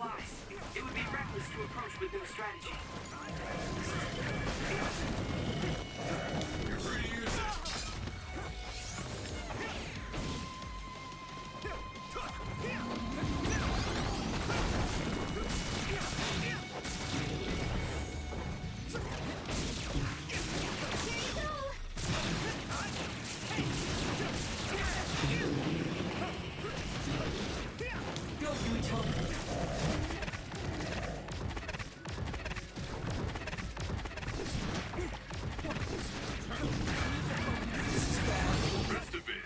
supplies. It would be reckless to approach with no strategy. You're free to use it. Rest of it.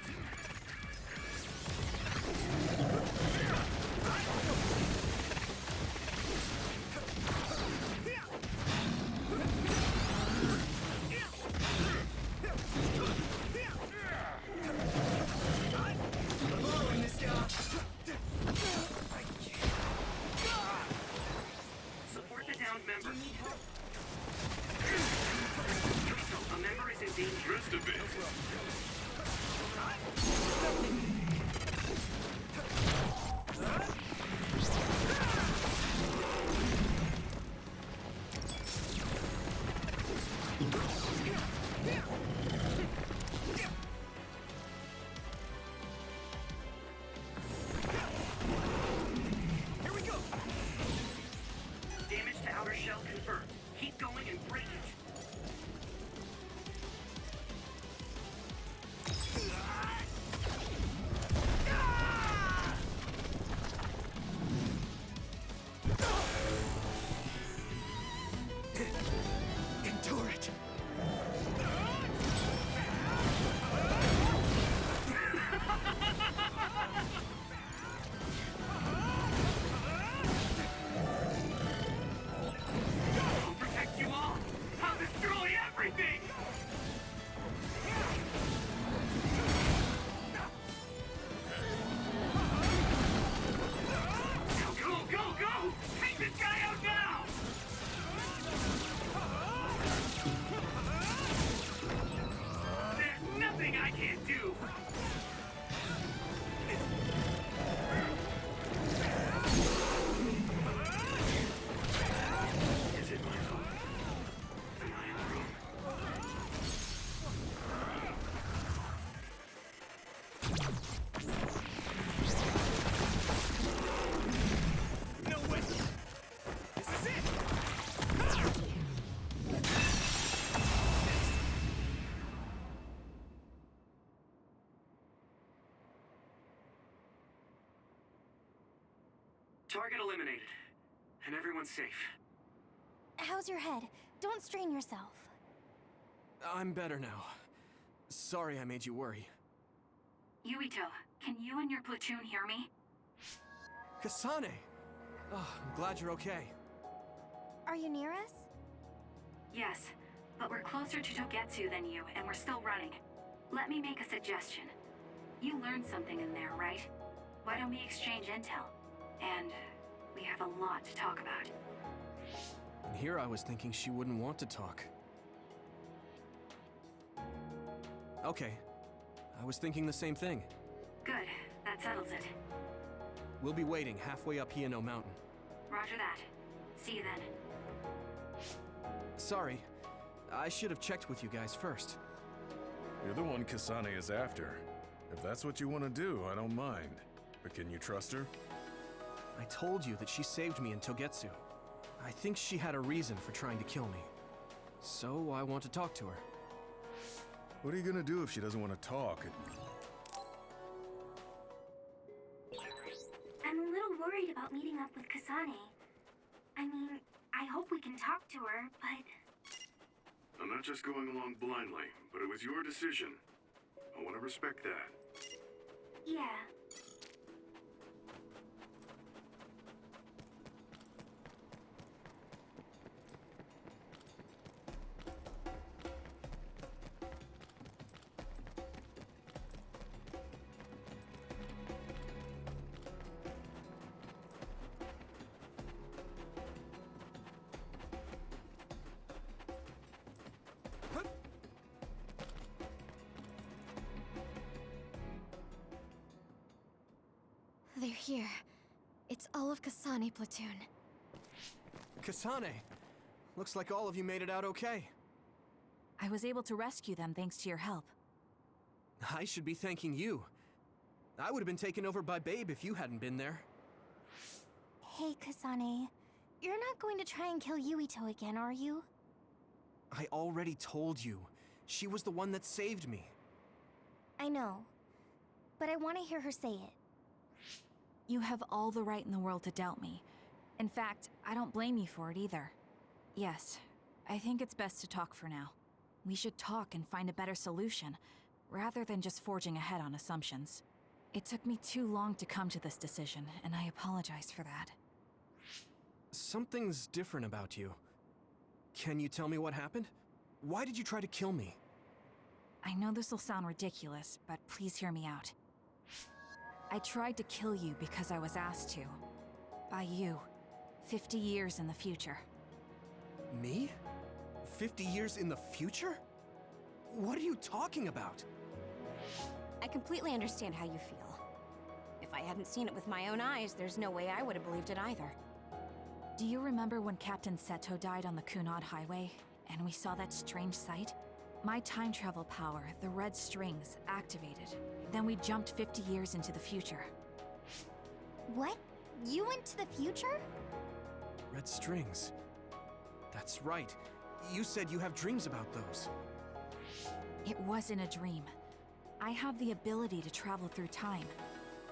Support the downed member. A member is in danger. Rest of it. Damage to outer shell confirmed. Keep going and break it. Endure it. I'll protect you all. I'll destroy everything. Now go, go, go! Take this guy out now! There's nothing I can't do! Is it my fault? Am I in the room? No way. This is it. Target eliminated. And everyone's safe. How's your head? Don't strain yourself. I'm better now. Sorry I made you worry. Yuito, can you and your platoon hear me? Kasane! Oh, I'm glad you're okay. Are you near us? Yes, but we're closer to Togetsu than you, and we're still running. Let me make a suggestion. You learned something in there, right? Why don't we exchange intel? And we have a lot to talk about. And here I was thinking she wouldn't want to talk. Okay. I was thinking the same thing. Good, that settles it. We'll be waiting halfway up Hiano Mountain. Roger that. See you then. Sorry. I should have checked with you guys first. You're the one Kasane is after. If that's what you want to do, I don't mind. But can you trust her? I told you that she saved me in Togetsu. I think she had a reason for trying to kill me. So I want to talk to her. What are you gonna do if she doesn't want to talk? I'm a little worried about meeting up with Kasane. I mean, I hope we can talk to her, but... I'm not just going along blindly, but it was your decision. I want to respect that. Yeah. They're here. It's All of Kasane platoon. Kasane! Looks like all of you made it out okay. I was able to rescue them thanks to your help. I should be thanking you. I would have been taken over by Babe if you hadn't been there. Hey, Kasane. You're not going to try and kill Yuito again, are you? I already told you. She was the one that saved me. I know. But I want to hear her say it. You have all the right in the world to doubt me. In fact, I don't blame you for it either. Yes, I think it's best to talk for now. We should talk and find a better solution, rather than just forging ahead on assumptions. It took me too long to come to this decision, and I apologize for that. Something's different about you. Can you tell me what happened? Why did you try to kill me? I know this will sound ridiculous, but please hear me out. I tried to kill you because I was asked to. By you. 50 years in the future. Me? 50 years in the future? What are you talking about? I completely understand how you feel. If I hadn't seen it with my own eyes, there's no way I would have believed it either. Do you remember when Captain Seto died on the Kunad Highway, and we saw that strange sight? My time travel power, the red strings, activated. Then we jumped 50 years into the future. What? You went to the future? Red strings. That's right. You said you have dreams about those. It wasn't a dream. I have the ability to travel through time.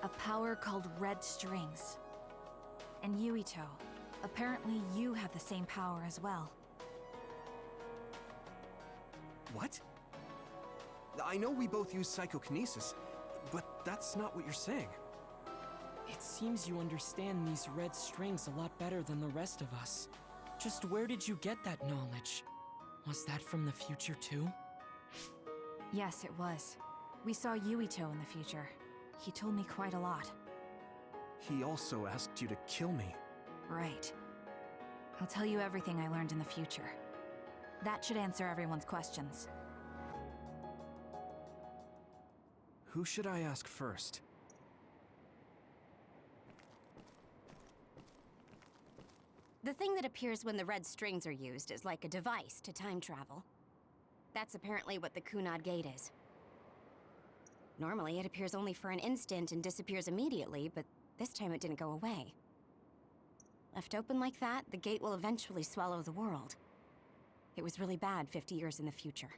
A power called red strings. And Yuito, apparently you have the same power as well. What? I know we both use psychokinesis, but that's not what you're saying. It seems you understand these red strings a lot better than the rest of us. Just where did you get that knowledge? Was that from the future too? Yes, it was. We saw Yuito in the future. He told me quite a lot. He also asked you to kill me. Right. I'll tell you everything I learned in the future. That should answer everyone's questions. Who should I ask first? The thing that appears when the red strings are used is like a device to time travel. That's apparently what the Kunad Gate is. Normally, it appears only for an instant and disappears immediately, but this time it didn't go away. Left open like that, the gate will eventually swallow the world. It was really bad 50 years in the future.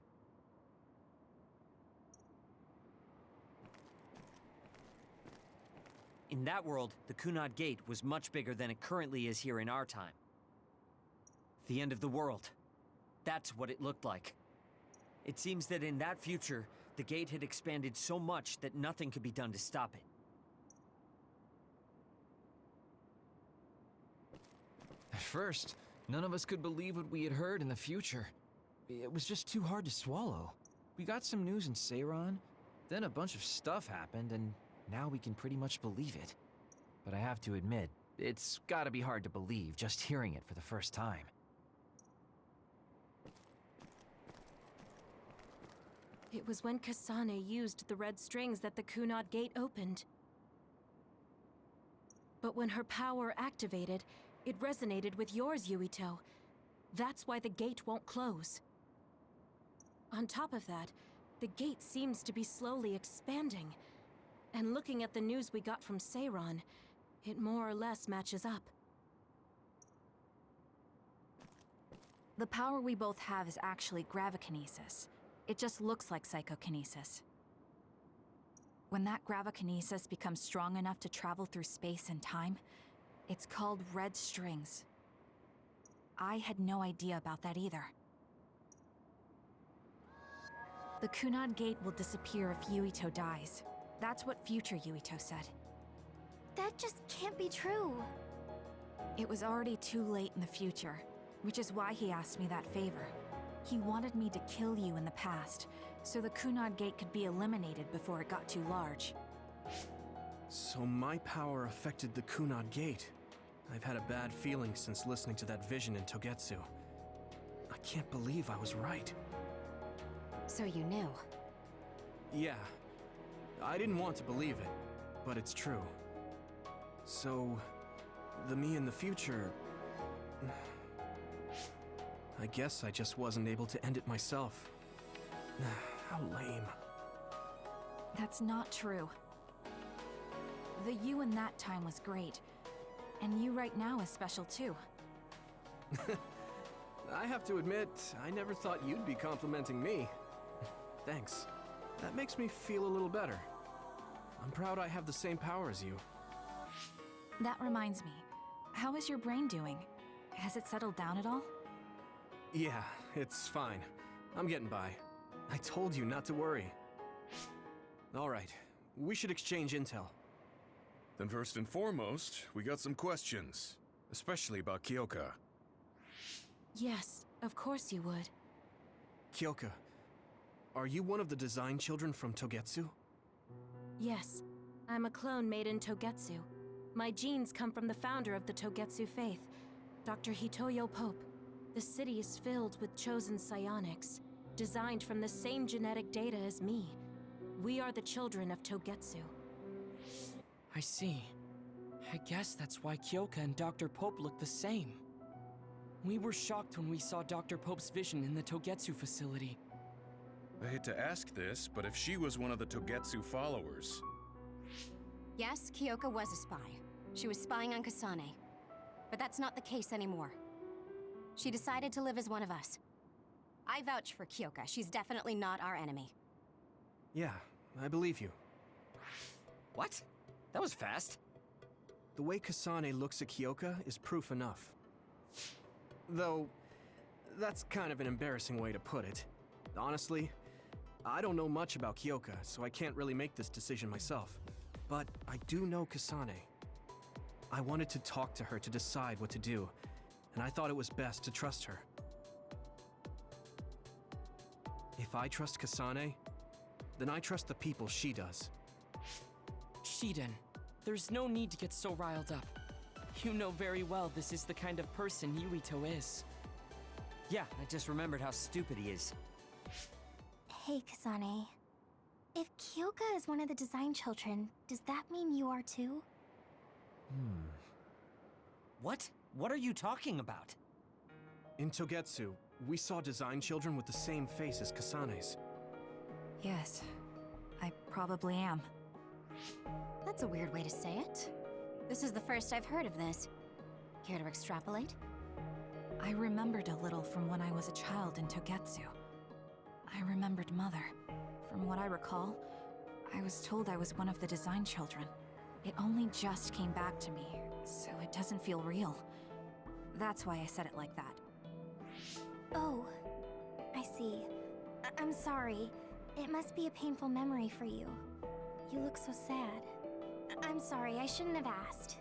In that world, the Kunad Gate was much bigger than it currently is here in our time. The end of the world. That's what it looked like. It seems that in that future, the gate had expanded so much that nothing could be done to stop it. At first, none of us could believe what we had heard in the future. It was just too hard to swallow. We got some news in Seiran, then a bunch of stuff happened, and now we can pretty much believe it. But I have to admit, it's gotta be hard to believe just hearing it for the first time. It was when Kasane used the red strings that the Kunad Gate opened. But when her power activated, it resonated with yours, Yuito. That's why the gate won't close. On top of that, the gate seems to be slowly expanding. And looking at the news we got from Seiran, it more or less matches up. The power we both have is actually gravikinesis. It just looks like psychokinesis. When that gravikinesis becomes strong enough to travel through space and time, it's called red strings. I had no idea about that either. The Kunad Gate will disappear if Yuito dies. That's what future Yuito said. That just can't be true. It was already too late in the future, which is why he asked me that favor. He wanted me to kill you in the past, so the Kunad Gate could be eliminated before it got too large. So my power affected the Kunad Gate. I've had a bad feeling since listening to that vision in Togetsu. I can't believe I was right. So you knew. Yeah. I didn't want to believe it, but it's true. So, the me in the future... I guess I just wasn't able to end it myself. How lame. That's not true. The you in that time was great. And you right now is special too. I have to admit, I never thought you'd be complimenting me. Thanks. That makes me feel a little better. I'm proud I have the same power as you. That reminds me. How is your brain doing? Has it settled down at all? Yeah, it's fine. I'm getting by. I told you not to worry. All right, we should exchange intel. Then first and foremost, we got some questions. Especially about Kyoka. Yes, of course you would. Kyoka, are you one of the design children from Togetsu? Yes, I'm a clone made in Togetsu. My genes come from the founder of the Togetsu faith, Dr. Hitoyo Pope. The city is filled with chosen psionics, designed from the same genetic data as me. We are the children of Togetsu. I see. I guess that's why Kyoka and Dr. Pope look the same. We were shocked when we saw Dr. Pope's vision in the Togetsu facility. I hate to ask this, but if she was one of the Togetsu followers... Yes, Kyoka was a spy. She was spying on Kasane. But that's not the case anymore. She decided to live as one of us. I vouch for Kyoka. She's definitely not our enemy. Yeah, I believe you. What? That was fast. The way Kasane looks at Kyoka is proof enough. Though, that's kind of an embarrassing way to put it. Honestly, I don't know much about Kyoka, so I can't really make this decision myself. But I do know Kasane. I wanted to talk to her to decide what to do, and I thought it was best to trust her. If I trust Kasane, then I trust the people she does. Shiden, there's no need to get so riled up. You know very well this is the kind of person Yuito is. Yeah, I just remembered how stupid he is. Hey, Kasane. If Kyoka is one of the design children, does that mean you are too? What? What are you talking about? In Togetsu, we saw design children with the same face as Kasane's. Yes, I probably am. That's a weird way to say it. This is the first I've heard of this. Care to extrapolate? I remembered a little from when I was a child in Togetsu. I remembered Mother. From what I recall, I was told I was one of the design children. It only just came back to me, so it doesn't feel real. That's why I said it like that. Oh, I see. I'm sorry. It must be a painful memory for you. You look so sad. I'm sorry, I shouldn't have asked.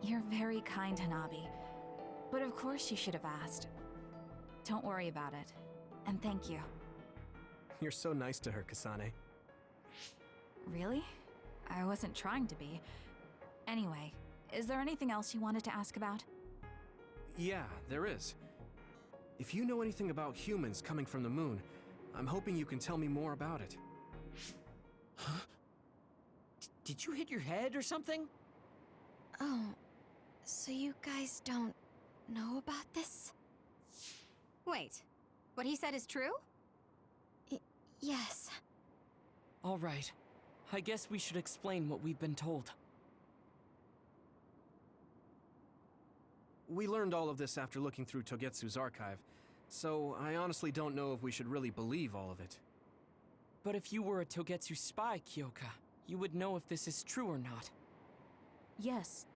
You're very kind, Hanabi. But of course you should have asked. Don't worry about it. And thank you. You're so nice to her, Kasane. Really? I wasn't trying to be. Anyway, is there anything else you wanted to ask about? Yeah, there is. If you know anything about humans coming from the moon, I'm hoping you can tell me more about it. Huh? Did you hit your head or something? Oh, so you guys don't know about this? Wait, what he said is true? Yes. All right. I guess we should explain what we've been told. We learned all of this after looking through Togetsu's archive, so I honestly don't know if we should really believe all of it. But if you were a Togetsu spy, Kyoka, you would know if this is true or not. Yes,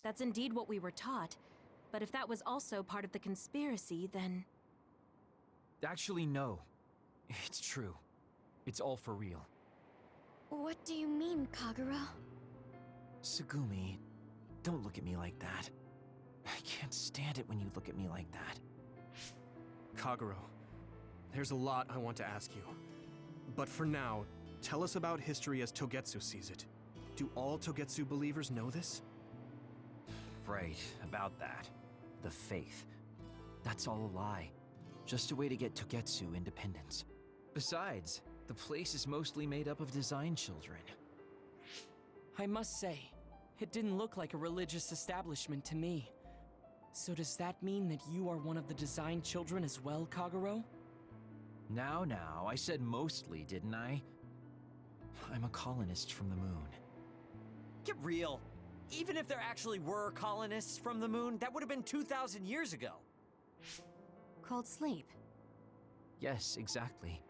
That's indeed what we were taught. But if that was also part of the conspiracy, then... Actually, no. It's true. It's all for real. What do you mean, Kagero? Tsugumi, don't look at me like that. I can't stand it when you look at me like that. Kagero, there's a lot I want to ask you. But for now, tell us about history as Togetsu sees it. Do all Togetsu believers know this? Right, about that. The faith. That's all a lie. Just a way to get Togetsu independence. Besides, the place is mostly made up of design children. I must say, it didn't look like a religious establishment to me. So does that mean that you are one of the design children as well, Kagero? Now, I said mostly, didn't I? I'm a colonist from the moon. Get real. Even if there actually were colonists from the moon, that would have been 2,000 years ago. Cold sleep. Yes, exactly.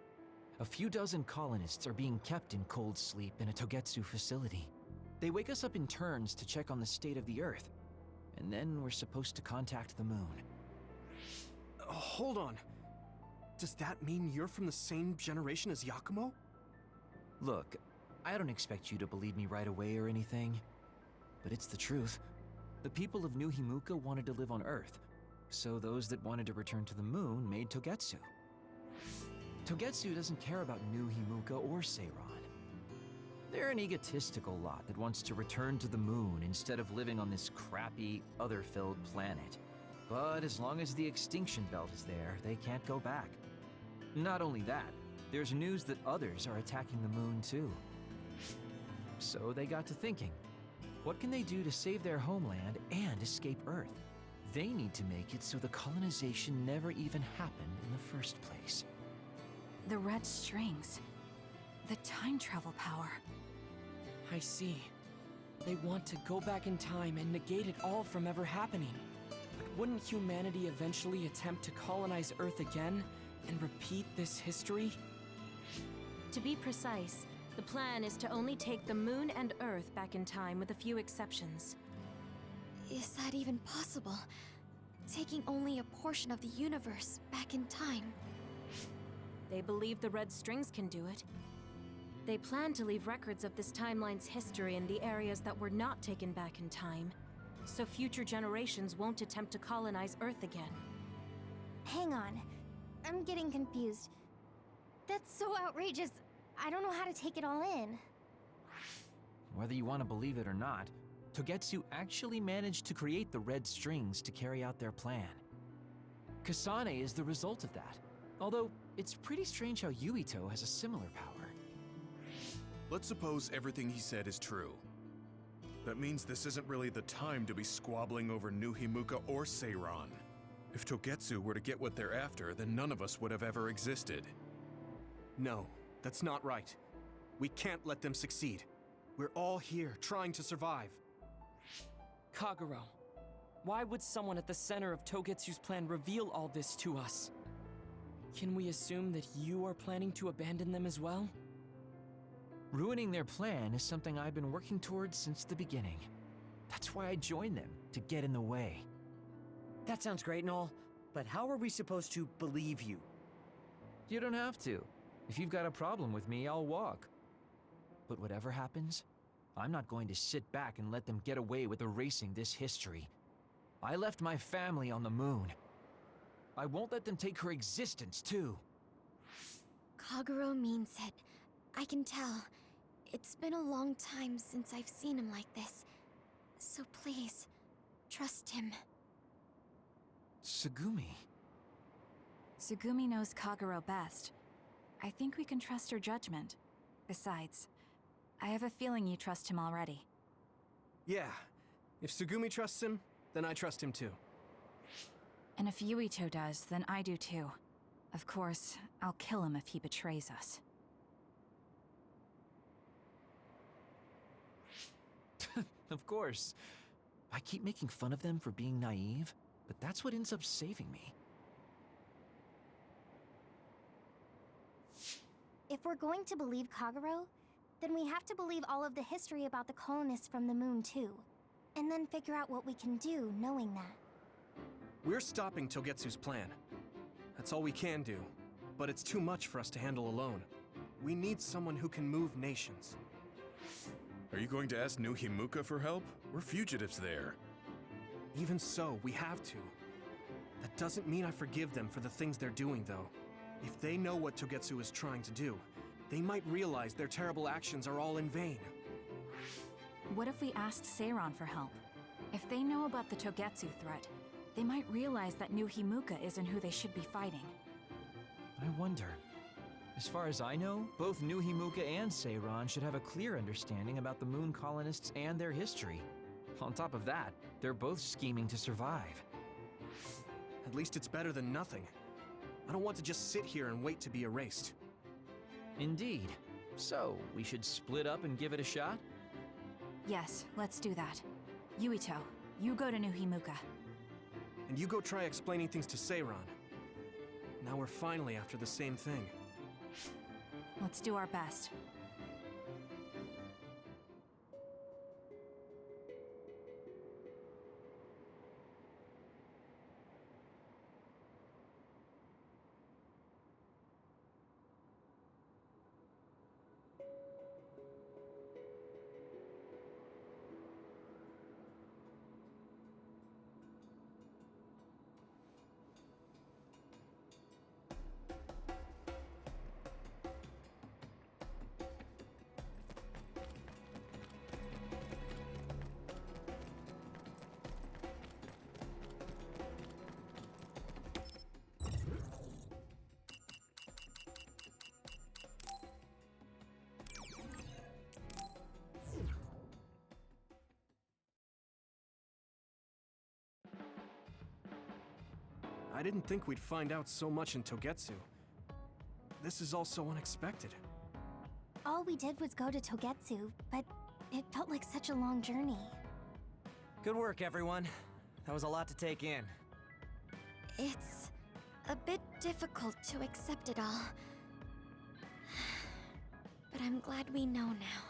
A few dozen colonists are being kept in cold sleep in a Togetsu facility. They wake us up in turns to check on the state of the Earth, and then we're supposed to contact the moon. Hold on. Does that mean you're from the same generation as Yakumo? Look, I don't expect you to believe me right away or anything, but it's the truth. The people of New Himuka wanted to live on Earth, so those that wanted to return to the moon made Togetsu. Togetsu doesn't care about New Himuka or Seiran. They're an egotistical lot that wants to return to the moon instead of living on this crappy, other-filled planet. But as long as the extinction belt is there, they can't go back. Not only that, there's news that others are attacking the moon too. So they got to thinking, what can they do to save their homeland and escape Earth? They need to make it so the colonization never even happened in the first place. The red strings. The time travel power. I see. They want to go back in time and negate it all from ever happening. But wouldn't humanity eventually attempt to colonize Earth again and repeat this history? To be precise, the plan is to only take the moon and Earth back in time with a few exceptions. Is that even possible? Taking only a portion of the universe back in time? They believe the red strings can do it. They plan to leave records of this timeline's history in the areas that were not taken back in time, so future generations won't attempt to colonize Earth again. Hang on. I'm getting confused. That's so outrageous. I don't know how to take it all in. Whether you want to believe it or not, Togetsu actually managed to create the red strings to carry out their plan. Kasane is the result of that, although it's pretty strange how Yuito has a similar power. Let's suppose everything he said is true. That means this isn't really the time to be squabbling over New Himuka or Seiran. If Togetsu were to get what they're after, then none of us would have ever existed. No, that's not right. We can't let them succeed. We're all here, trying to survive. Kagero, why would someone at the center of Togetsu's plan reveal all this to us? Can we assume that you are planning to abandon them as well? Ruining their plan is something I've been working towards since the beginning. That's why I joined them, to get in the way. That sounds great and all, but how are we supposed to believe you? You don't have to. If you've got a problem with me, I'll walk. But whatever happens, I'm not going to sit back and let them get away with erasing this history. I left my family on the moon. I won't let them take her existence, too. Kagero means it. I can tell. It's been a long time since I've seen him like this. So please, trust him. Tsugumi. Tsugumi knows Kagero best. I think we can trust her judgment. Besides, I have a feeling you trust him already. Yeah. If Tsugumi trusts him, then I trust him too. And if Yuito does, then I do too. Of course, I'll kill him if he betrays us. Of course. I keep making fun of them for being naive, but that's what ends up saving me. If we're going to believe Kagero, then we have to believe all of the history about the colonists from the moon too. and then figure out what we can do knowing that. We're stopping Togetsu's plan. That's all we can do. But it's too much for us to handle alone. We need someone who can move nations. Are you going to ask New Himuka for help? We're fugitives there. Even so, we have to. That doesn't mean I forgive them for the things they're doing, though. If they know what Togetsu is trying to do, they might realize their terrible actions are all in vain. What if we asked Seiron for help? If they know about the Togetsu threat, they might realize that New Himuka isn't who they should be fighting. I wonder. As far as I know, both New Himuka and Seiron should have a clear understanding about the moon colonists and their history. On top of that, they're both scheming to survive. At least it's better than nothing. I don't want to just sit here and wait to be erased. Indeed. So, we should split up and give it a shot? Yes, let's do that. Yuito, you go to New Himuka. And you go try explaining things to Seiron. Now we're finally after the same thing. Let's do our best. I didn't think we'd find out so much in Togetsu. This is all so unexpected. All we did was go to Togetsu, but it felt like such a long journey. Good work, everyone. That was a lot to take in. It's a bit difficult to accept it all. But I'm glad we know now.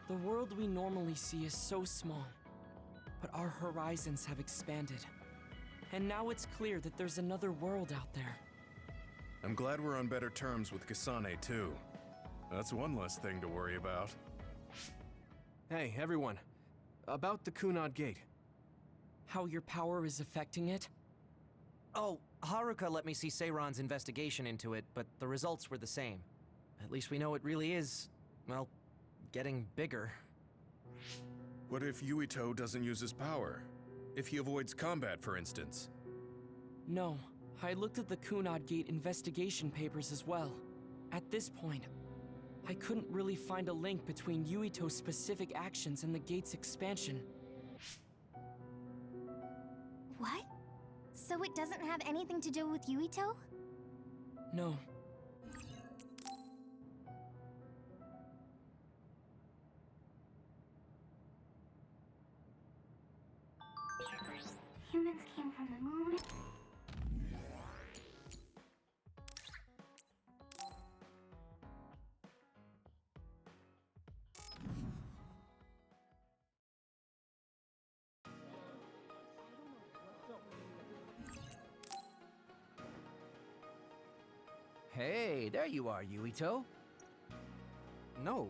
The world we normally see is so small, but our horizons have expanded. And now it's clear that there's another world out there. I'm glad we're on better terms with Kasane, too. That's one less thing to worry about. Hey, everyone. About the Kunad Gate. How your power is affecting it? Oh, Haruka let me see Seiron's investigation into it, but the results were the same. At least we know it really is, well, getting bigger. What if Yuito doesn't use his power? If he avoids combat, for instance? No, I looked at the Kunad Gate investigation papers as well. At this point, I couldn't really find a link between Yuito's specific actions and the gate's expansion. What? So it doesn't have anything to do with Yuito? No. Humans came from the moon. Hey, there you are, Yuito. No.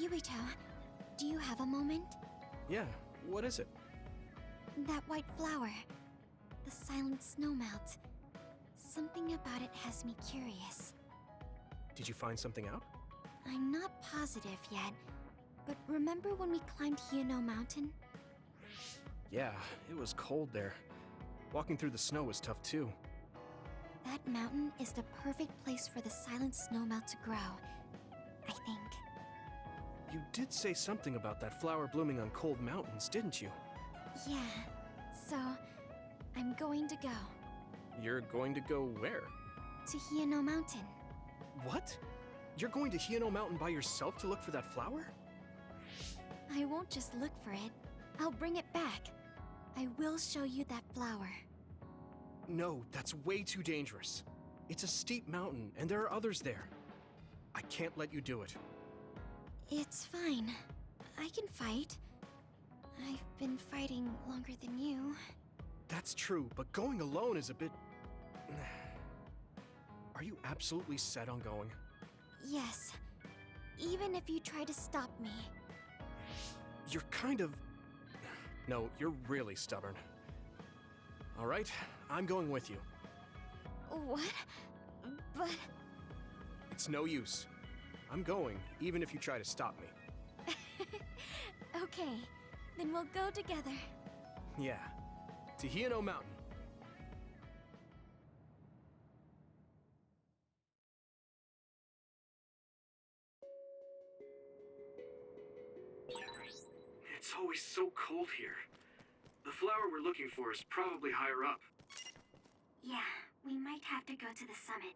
Yuito, do you have a moment? Yeah, what is it? That white flower. The silent snowmelt. Something about it has me curious. Did you find something out? I'm not positive yet, but remember when we climbed Hiono Mountain? Yeah, it was cold there. Walking through the snow was tough too. That mountain is the perfect place for the silent snowmelt to grow, I think. You did say something about that flower blooming on cold mountains, didn't you? Yeah, so I'm going to go. You're going to go where? To Hiono Mountain. What? You're going to Hiono Mountain by yourself to look for that flower? I won't just look for it. I'll bring it back. I will show you that flower. No, that's way too dangerous. It's a steep mountain, and there are others there. I can't let you do it. It's fine. I can fight. I've been fighting longer than you. That's true, but going alone is a bit... Are you absolutely set on going? Yes. Even if you try to stop me. You're kind of... No, you're really stubborn. All right, I'm going with you. What? But... It's no use. I'm going, even if you try to stop me. Okay, then we'll go together. Yeah, to Hiono Mountain. It's always so cold here. The flower we're looking for is probably higher up. Yeah, we might have to go to the summit.